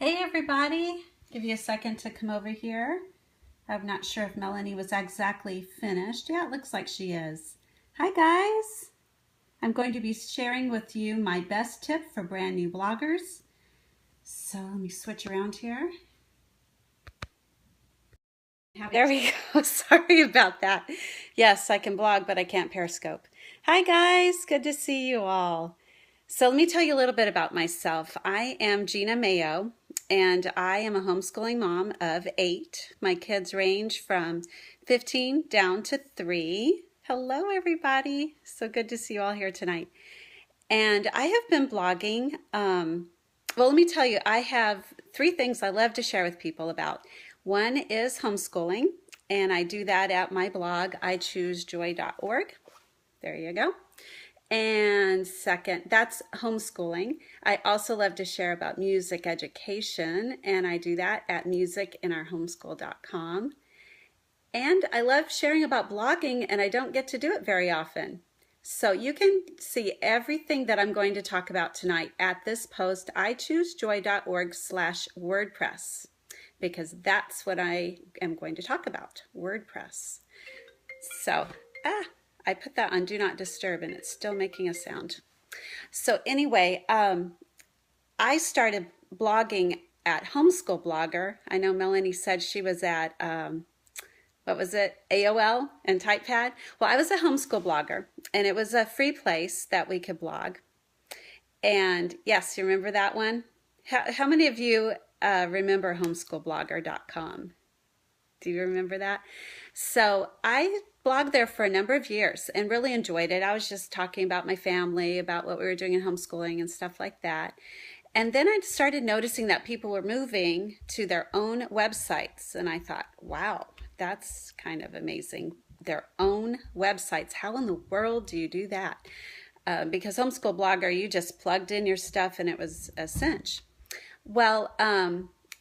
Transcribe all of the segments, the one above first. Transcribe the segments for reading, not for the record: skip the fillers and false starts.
Hey everybody, give you a second to come over here. I'm not sure if Melanie was exactly finished. Yeah, it looks like she is. Hi guys, I'm going to be sharing with you my best tip for brand new bloggers. So let me switch around here. There we go. Sorry about that. Yes, I can blog, but I can't Periscope. Hi guys, good to see you all. So let me tell you a little bit about myself. I am Gina Mayo, and I am a homeschooling mom of 8. My kids range from 15 down to 3. Hello, everybody. So good to see you all here tonight. And I have been blogging. Well, let me tell you, I have 3 things I love to share with people about. One is homeschooling, and I do that at my blog, ichoosejoy.org. There you go. And second, that's homeschooling. I also love to share about music education, and I do that at musicinourhomeschool.com. And I love sharing about blogging, and I don't get to do it very often. So you can see everything that I'm going to talk about tonight at this post, ichoosejoy.org/WordPress, because that's what I am going to talk about, WordPress. So, I put that on Do Not Disturb and it's still making a sound. So anyway, I started blogging at Homeschool Blogger. I know Melanie said she was at, what was it, AOL and TypePad? Well, I was a homeschool blogger, and it was a free place that we could blog. And yes, you remember that one? How many of you remember homeschoolblogger.com? Do you remember that? So I blogged there for a number of years and really enjoyed it. I was just talking about my family, about what we were doing in homeschooling and stuff like that. And then I started noticing that people were moving to their own websites. And I thought, wow, that's kind of amazing. Their own websites. How in the world do you do that? Because Homeschool Blogger, you just plugged in your stuff and it was a cinch. Well,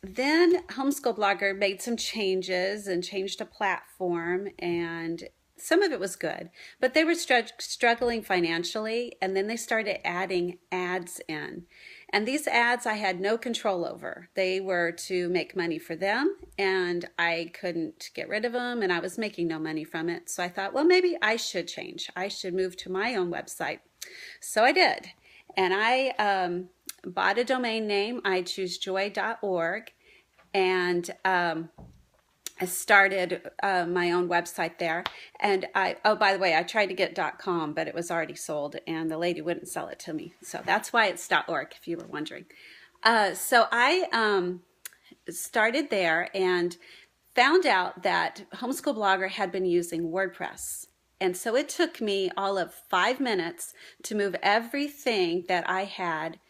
then Homeschool Blogger made some changes and changed a platform, and some of it was good, but they were struggling financially, and then they started adding ads in. And these ads I had no control over. They were to make money for them, and I couldn't get rid of them, and I was making no money from it. So I thought, well, maybe I should change. I should move to my own website. So I did, and I bought a domain name, ichoosejoy.org, and I started my own website there. And oh, by the way, I tried to get .com, but it was already sold, and the lady wouldn't sell it to me. So that's why it's .org, if you were wondering. So I started there and found out that Homeschool Blogger had been using WordPress. And so it took me all of 5 minutes to move everything that I had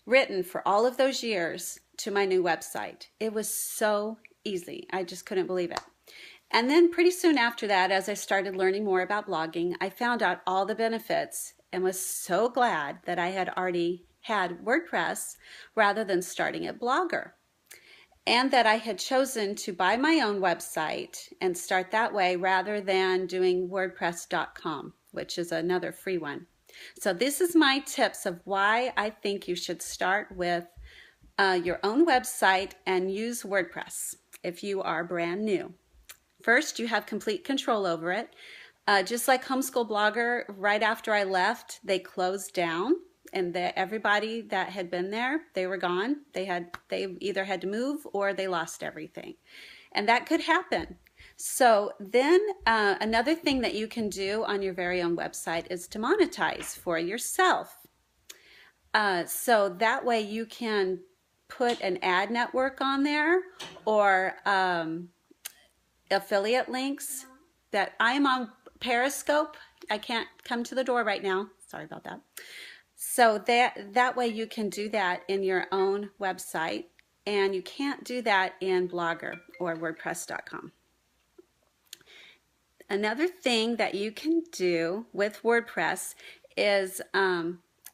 written for all of those years to my new website. It was so easy. I just couldn't believe it. And then pretty soon after that, as I started learning more about blogging, I found out all the benefits and was so glad that I had already had WordPress rather than starting at Blogger. And that I had chosen to buy my own website and start that way rather than doing WordPress.com, which is another free one. So this is my tips of why I think you should start with your own website and use WordPress if you are brand new. First, you have complete control over it. Just like Homeschool Blogger, right after I left, they closed down, and everybody that had been there, they were gone. They either had to move or they lost everything. And that could happen. So then another thing that you can do on your very own website is to monetize for yourself. So that way you can put an ad network on there or affiliate links. That I'm on Periscope. I can't come to the door right now. Sorry about that. So that way you can do that in your own website, and you can't do that in Blogger or WordPress.com. Another thing that you can do with WordPress is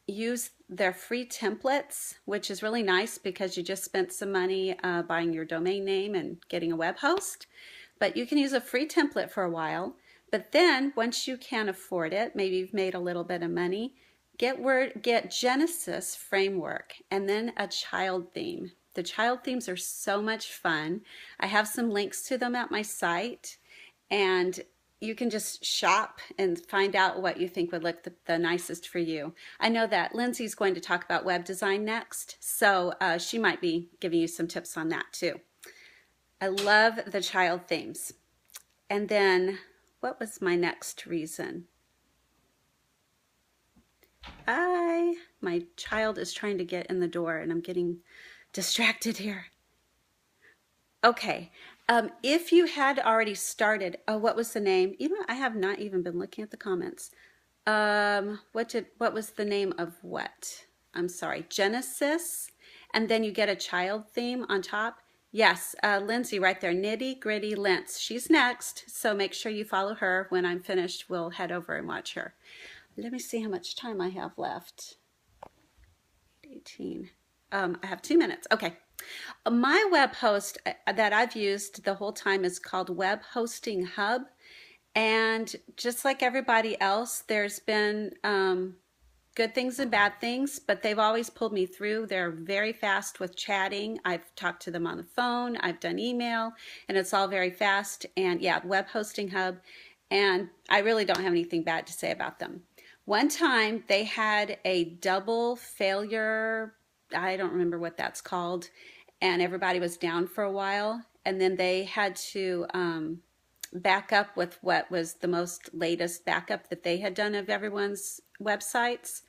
use their free templates, which is really nice because you just spent some money buying your domain name and getting a web host. But you can use a free template for a while. But then once you can afford it, maybe you've made a little bit of money, get Genesis framework and then a child theme. The child themes are so much fun. I have some links to them at my site, and you can just shop and find out what you think would look the nicest for you. I know that Lindsay's going to talk about web design next, so she might be giving you some tips on that too. I love the child themes. And then, what was my next reason? My child is trying to get in the door and I'm getting distracted here. Okay, if you had already started, oh, what was the name? You know, I have not even been looking at the comments. What was the name of what? I'm sorry, Genesis, and then you get a child theme on top. Yes, Lindsay right there, Nitty Gritty Linz. She's next, so make sure you follow her. When I'm finished, we'll head over and watch her. Let me see how much time I have left. 18. I have 2 minutes. Okay. My web host that I've used the whole time is called Web Hosting Hub. And just like everybody else, there's been good things and bad things, but they've always pulled me through. They're very fast with chatting. I've talked to them on the phone. I've done email, and it's all very fast. And yeah, Web Hosting Hub. And I really don't have anything bad to say about them. One time they had a double failure, I don't remember what that's called, and everybody was down for a while, and then they had to back up with what was the most latest backup that they had done of everyone's websites,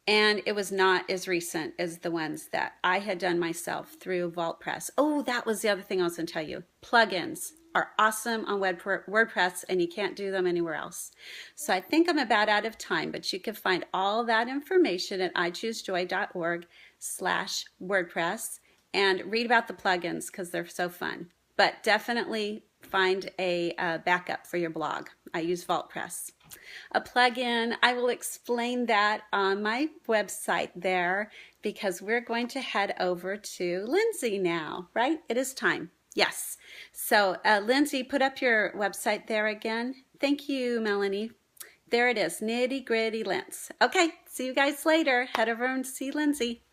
and it was not as recent as the ones that I had done myself through Wordpress. Oh, that was the other thing I was going to tell you. Plugins are awesome on WordPress, and you can't do them anywhere else. So I think I'm about out of time, but you can find all that information at ichoosejoy.org/WordPress and read about the plugins because they're so fun. But definitely find a backup for your blog. I use Wordpress. A plugin, I will explain that on my website there because we're going to head over to Lindsay now, right? It is time. Yes. So Lindsay, put up your website there again. Thank you, Melanie. There it is, Nitty Gritty Linz. Okay, see you guys later. Head over and see Lindsay.